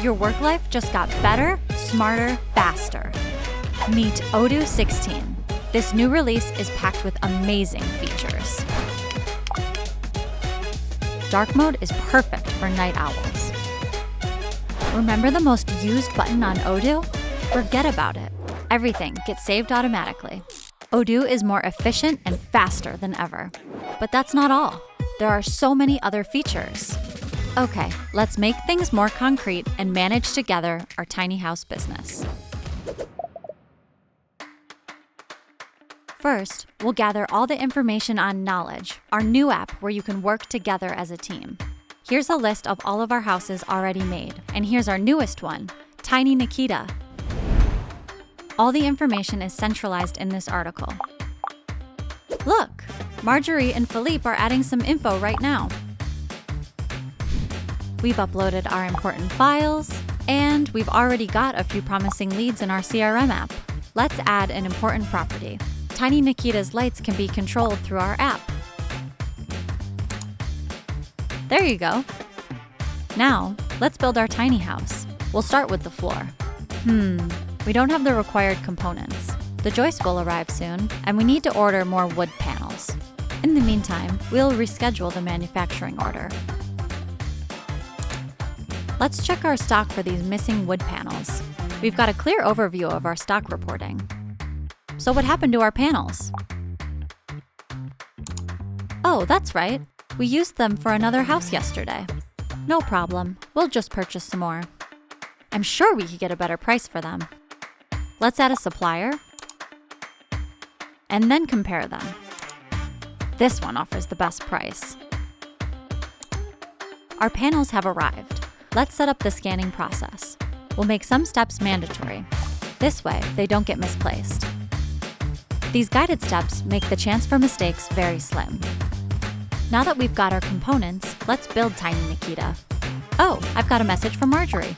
Your work life just got better, smarter, faster. Meet Odoo 16. This new release is packed with amazing features. Dark mode is perfect for night owls. Remember the most used button on Odoo? Forget about it. Everything gets saved automatically. Odoo is more efficient and faster than ever. But that's not all. There are so many other features. Okay, let's make things more concrete and manage together our tiny house business. First, we'll gather all the information on Knowledge, our new app where you can work together as a team. Here's a list of all of our houses already made, and here's our newest one, Tiny Nikita. All the information is centralized in this article. Look, Marjorie and Philippe are adding some info right now. We've uploaded our important files, and we've already got a few promising leads in our CRM app. Let's add an important property. Tiny Nikita's lights can be controlled through our app. There you go. Now, let's build our tiny house. We'll start with the floor. We don't have the required components. The joist will arrive soon, and we need to order more wood panels. In the meantime, we'll reschedule the manufacturing order. Let's check our stock for these missing wood panels. We've got a clear overview of our stock reporting. So what happened to our panels? Oh, that's right. We used them for another house yesterday. No problem. We'll just purchase some more. I'm sure we could get a better price for them. Let's add a supplier and then compare them. This one offers the best price. Our panels have arrived. Let's set up the scanning process. We'll make some steps mandatory. This way, they don't get misplaced. These guided steps make the chance for mistakes very slim. Now that we've got our components, let's build Tiny Nikita. Oh, I've got a message from Marjorie.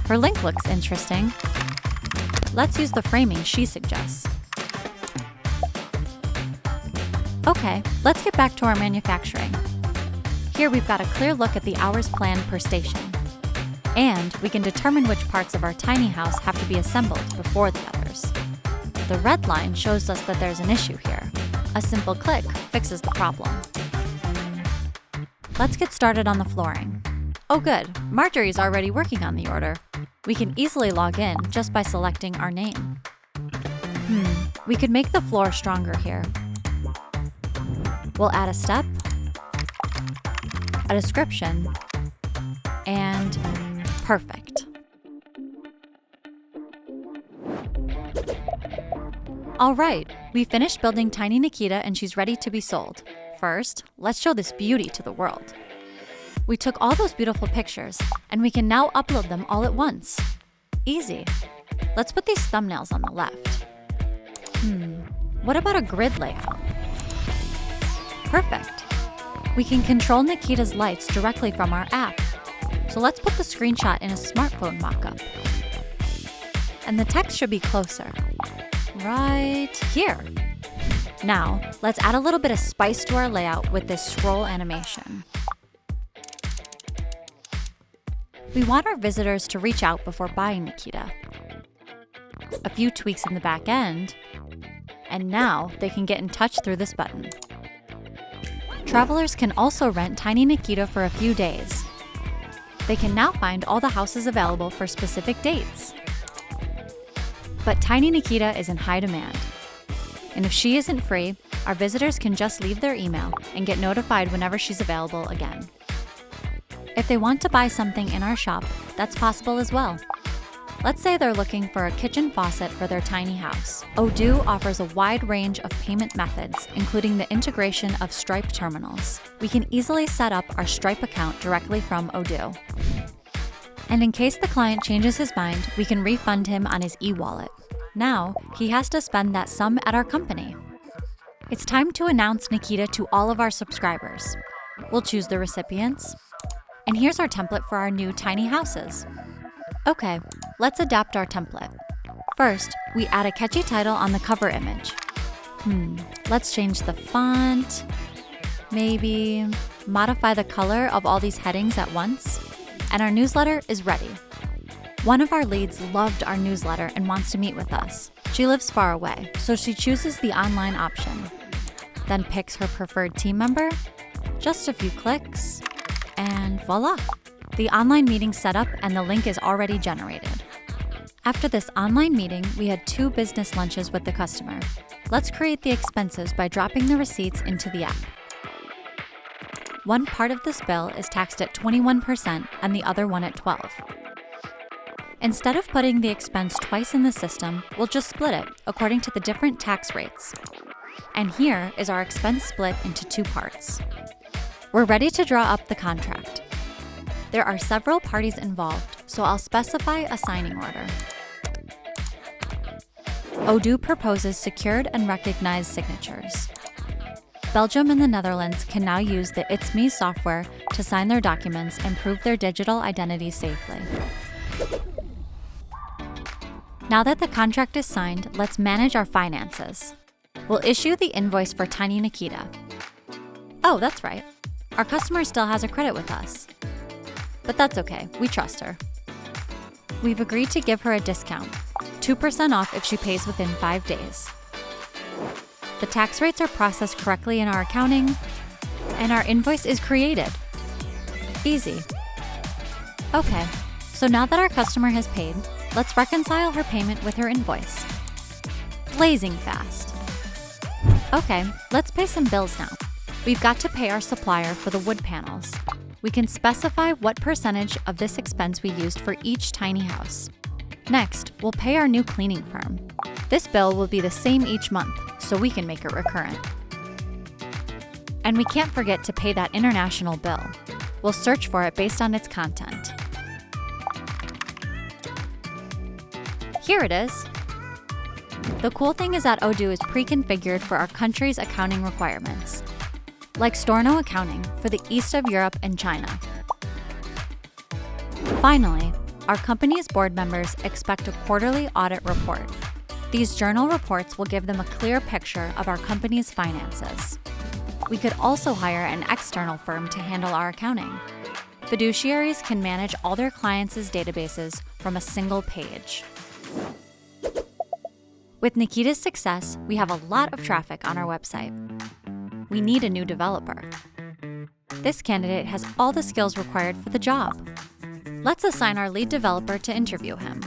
Her link looks interesting. Let's use the framing she suggests. Okay, let's get back to our manufacturing. Here we've got a clear look at the hours planned per station. And we can determine which parts of our tiny house have to be assembled before the others. The red line shows us that there's an issue here. A simple click fixes the problem. Let's get started on the flooring. Oh good, Marjorie's already working on the order. We can easily log in just by selecting our name. We could make the floor stronger here. We'll add a step, a description, and perfect. All right, we finished building Tiny Nikita and she's ready to be sold. First, let's show this beauty to the world. We took all those beautiful pictures and we can now upload them all at once. Easy. Let's put these thumbnails on the left. What about a grid layout? Perfect. We can control Nikita's lights directly from our app. So let's put the screenshot in a smartphone mockup. And the text should be closer. Right here. Now, let's add a little bit of spice to our layout with this scroll animation. We want our visitors to reach out before buying Nikita. A few tweaks in the back end, and now they can get in touch through this button. Travelers can also rent Tiny Nikita for a few days. They can now find all the houses available for specific dates. But Tiny Nikita is in high demand. And if she isn't free, our visitors can just leave their email and get notified whenever she's available again. If they want to buy something in our shop, that's possible as well. Let's say they're looking for a kitchen faucet for their tiny house. Odoo offers a wide range of payment methods, including the integration of Stripe terminals. We can easily set up our Stripe account directly from Odoo. And in case the client changes his mind, we can refund him on his e-wallet. Now, he has to spend that sum at our company. It's time to announce Nikita to all of our subscribers. We'll choose the recipients. And here's our template for our new tiny houses. Okay, let's adapt our template. First, we add a catchy title on the cover image. Let's change the font. Maybe modify the color of all these headings at once. and our newsletter is ready. One of our leads loved our newsletter and wants to meet with us. She lives far away, so she chooses the online option, then picks her preferred team member. Just a few clicks, and voila! The online meeting's set up and the link is already generated. After this online meeting, we had 2 business lunches with the customer. Let's create the expenses by dropping the receipts into the app. One part of this bill is taxed at 21% and the other one at 12%. Instead of putting the expense twice in the system, we'll just split it according to the different tax rates. And here is our expense split into 2 parts. We're ready to draw up the contract. There are several parties involved, so I'll specify a signing order. Odoo proposes secured and recognized signatures. Belgium and the Netherlands can now use the It's Me software to sign their documents and prove their digital identity safely. Now that the contract is signed, let's manage our finances. We'll issue the invoice for Tiny Nikita. Oh, that's right. Our customer still has a credit with us. But that's okay, we trust her. We've agreed to give her a discount, 2% off if she pays within 5 days. The tax rates are processed correctly in our accounting, and our invoice is created. Easy. Okay, so now that our customer has paid, let's reconcile her payment with her invoice. Blazing fast. Okay, let's pay some bills now. We've got to pay our supplier for the wood panels. We can specify what percentage of this expense we used for each tiny house. Next, we'll pay our new cleaning firm. This bill will be the same each month, so we can make it recurrent. And we can't forget to pay that international bill. We'll search for it based on its content. Here it is. The cool thing is that Odoo is pre-configured for our country's accounting requirements, like Storno accounting for the East of Europe and China. Finally, our company's board members expect a quarterly audit report. These journal reports will give them a clear picture of our company's finances. We could also hire an external firm to handle our accounting. Fiduciaries can manage all their clients' databases from a single page. With Nikita's success, we have a lot of traffic on our website. We need a new developer. This candidate has all the skills required for the job. Let's assign our lead developer to interview him.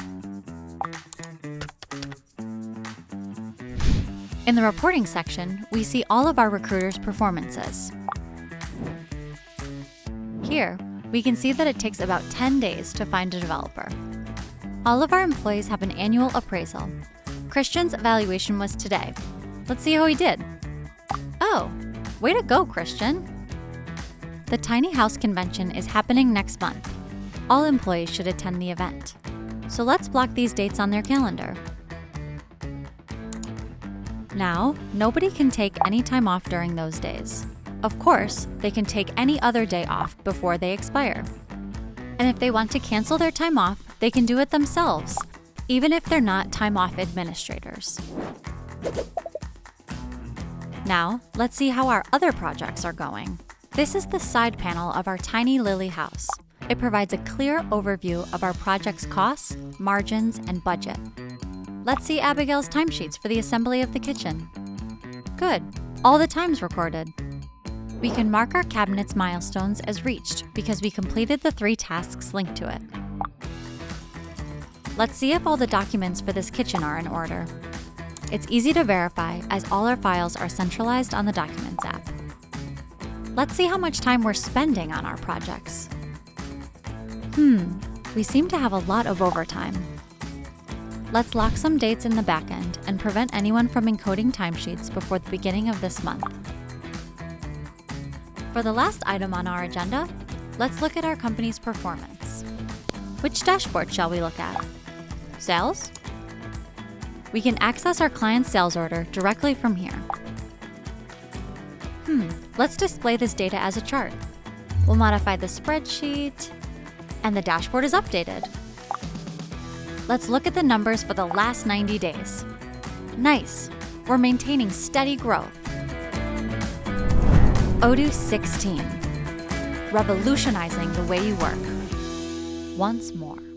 In the reporting section, we see all of our recruiters' performances. Here, we can see that it takes about 10 days to find a developer. All of our employees have an annual appraisal. Christian's evaluation was today. Let's see how he did. Oh, way to go, Christian! The Tiny House Convention is happening next month. All employees should attend the event. So let's block these dates on their calendar. Now, nobody can take any time off during those days. Of course, they can take any other day off before they expire. And if they want to cancel their time off, they can do it themselves, even if they're not time off administrators. Now, let's see how our other projects are going. This is the side panel of our tiny Lily house. It provides a clear overview of our project's costs, margins, and budget. Let's see Abigail's timesheets for the assembly of the kitchen. Good, all the times recorded. We can mark our cabinet's milestones as reached because we completed the 3 tasks linked to it. Let's see if all the documents for this kitchen are in order. It's easy to verify as all our files are centralized on the Documents app. Let's see how much time we're spending on our projects. We seem to have a lot of overtime. Let's lock some dates in the backend and prevent anyone from encoding timesheets before the beginning of this month. For the last item on our agenda, let's look at our company's performance. Which dashboard shall we look at? Sales? We can access our client's sales order directly from here. Let's display this data as a chart. We'll modify the spreadsheet, and the dashboard is updated. Let's look at the numbers for the last 90 days. Nice, we're maintaining steady growth. Odoo 16, revolutionizing the way you work. once more.